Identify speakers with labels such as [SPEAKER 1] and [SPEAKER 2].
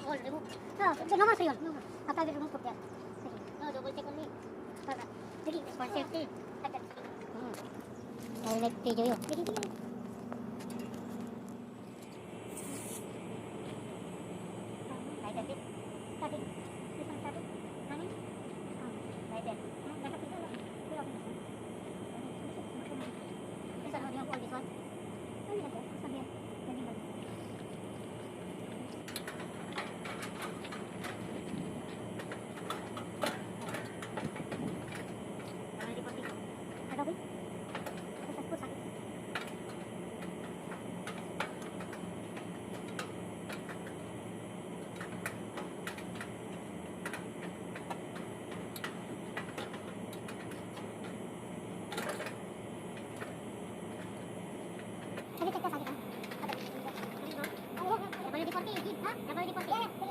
[SPEAKER 1] all remove. No, the normal free all. After we remove put there. No, double check only. For safety. I'll let you joyo. Right a bit. Starting. This one starting. Running. Right there. That's a pizza. This one, how do you hold this one? Only like that. This one here. Let me hold. Already put it. Adobe. Let's put something. Can you check the side? Double D40, ha? Double D40.